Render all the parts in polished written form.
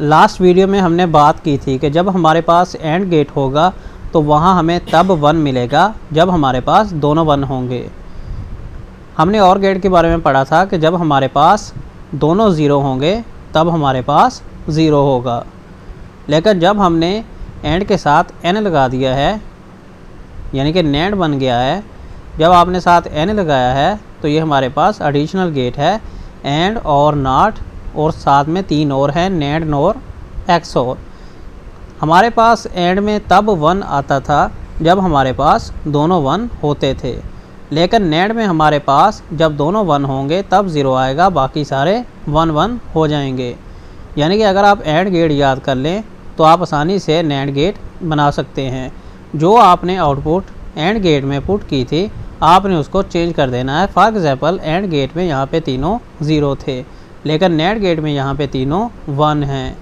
Last video में हमने बात की थी कि जब हमारे पास एंड गेट होगा तो वहाँ हमें तब 1 मिलेगा जब हमारे पास दोनों 1 होंगे। हमने और गेट के बारे में पढ़ा था कि जब हमारे पास दोनों 0 होंगे तब हमारे पास 0 होगा। लेकिन जब हमने एंड के साथ n लगा दिया है, यानी कि NAND बन गया है, जब आपने साथ n लगाया है तो ये हमारे पास एडिशनल गेट है एंड और नॉट, और साथ में 3 और हैं NAND NOR XOR। हमारे पास एंड में तब 1 आता था जब हमारे पास दोनों 1 होते थे, लेकिन NAND में हमारे पास जब दोनों 1 होंगे तब 0 आएगा, बाकी सारे 1 हो जाएंगे। यानी कि अगर आप एंड गेट याद कर लें तो आप आसानी से NAND गेट बना सकते हैं। जो आपने आउटपुट एंड गेट में पुट की थी आपने उसको चेंज कर देना है। फॉर एग्जांपल एंड गेट में यहाँ पे तीनों 0 थे, लेकिन NAND गेट में यहाँ पे तीनों 1 हैं।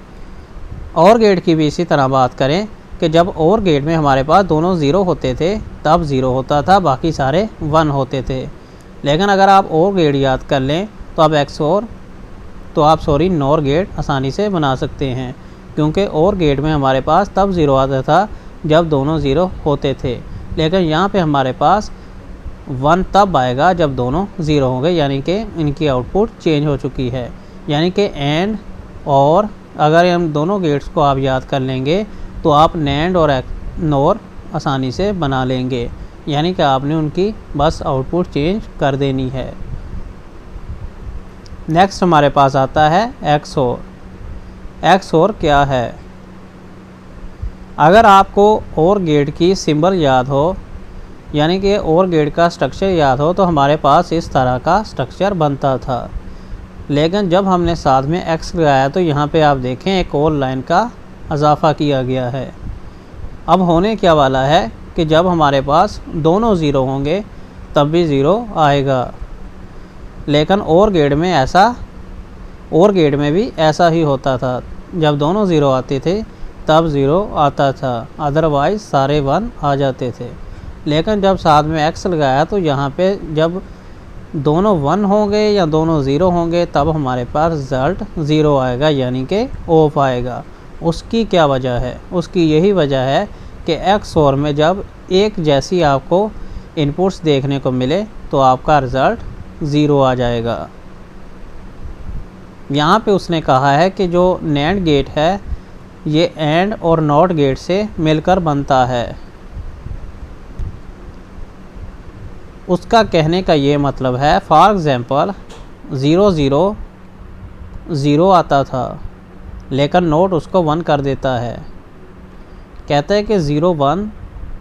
और गेट की भी इसी तरह बात करें कि जब और गेट में हमारे पास दोनों 0 होते थे तब 0 होता था, बाकी सारे 1 होते थे। लेकिन अगर आप और गेट याद कर लें तो आप NOR गेट आसानी से बना सकते हैं, क्योंकि और गेट में हमारे पास तब 0 आता था जब दोनों 0 होते थे, लेकिन यहाँ पे हमारे पास 1 तब आएगा जब दोनों 0 होंगे, यानी कि इनकी आउटपुट चेंज हो चुकी है। यानी कि एंड और अगर हम दोनों गेट्स को आप याद कर लेंगे तो आप NAND और NOR आसानी से बना लेंगे, यानी कि आपने उनकी बस आउटपुट चेंज कर देनी है। नेक्स्ट हमारे पास आता है XOR। XOR क्या है? अगर आपको और गेट की सिंबल याद हो, यानी कि और गेट का स्ट्रक्चर याद हो, तो हमारे पास इस तरह का स्ट्रक्चर बनता था। लेकिन जब हमने साथ में X लगाया तो यहाँ पे आप देखें एक और लाइन का इजाफा किया गया है। अब होने क्या वाला है कि जब हमारे पास दोनों 0 होंगे तब भी 0 आएगा, लेकिन और गेट में भी ऐसा ही होता था। जब दोनों 0 आते थे तब 0 आता था, अदरवाइज़ सारे 1 आ जाते थे। लेकिन जब साथ में X लगाया तो यहाँ पे जब दोनों 1 होंगे या दोनों 0 होंगे तब हमारे पास रिज़ल्ट 0 आएगा, यानी कि ऑफ आएगा। उसकी क्या वजह है? उसकी यही वजह है कि XOR में जब एक जैसी आपको इनपुट्स देखने को मिले तो आपका रिज़ल्ट 0 आ जाएगा। यहाँ पे उसने कहा है कि जो NAND गेट है ये एंड और नॉट गेट से मिलकर बनता है। उसका कहने का ये मतलब है, फॉर एग्ज़ाम्पल 0 0 0 आता था लेकिन नोट उसको 1 कर देता है। कहता है कि 0 1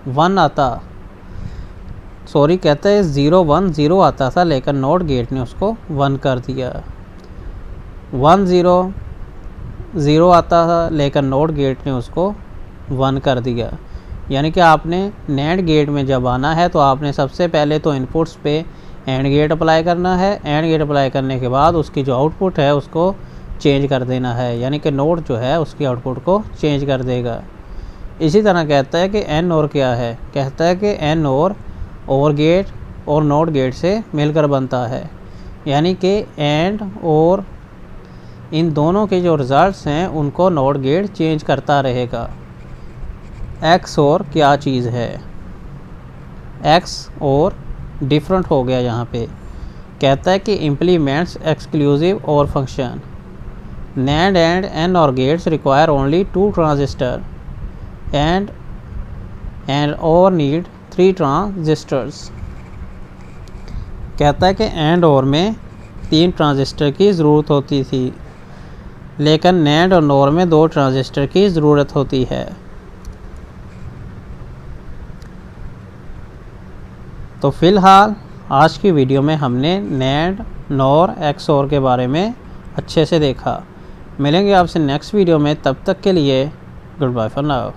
1 आता, कहता है 0 1 0 आता था लेकिन नोट गेट ने उसको 1 कर दिया। 1 0 0 आता था लेकिन नोट गेट ने उसको 1 कर दिया। यानी कि आपने NAND गेट में जब आना है तो आपने सबसे पहले तो इनपुट्स पे एंड गेट अप्लाई करना है। एंड गेट अप्लाई करने के बाद उसकी जो आउटपुट है उसको चेंज कर देना है, यानी कि नोट जो है उसकी आउटपुट को चेंज कर देगा। इसी तरह कहता है कि NOR क्या है? कहता है कि NOR और गेट और नोट गेट से मिलकर बनता है, यानी कि एंड और इन दोनों के जो रिज़ल्ट्स हैं उनको नोट गेट चेंज करता रहेगा। XOR क्या चीज़ है? XOR डिफरेंट हो गया यहाँ पे। कहता है कि इम्प्लीमेंट्स एक्सक्लूसिव और function. NAND and NOR gates require only 2 transistor and OR need 3 transistors. कहता है कि एंड OR में 3 ट्रांजिस्टर की ज़रूरत होती थी, लेकिन NAND और NOR में 2 ट्रांजिस्टर की ज़रूरत होती है। तो फ़िलहाल आज की वीडियो में हमने NAND NOR XOR के बारे में अच्छे से देखा। मिलेंगे आपसे नेक्स्ट वीडियो में, तब तक के लिए गुड बाय फॉर नाउ।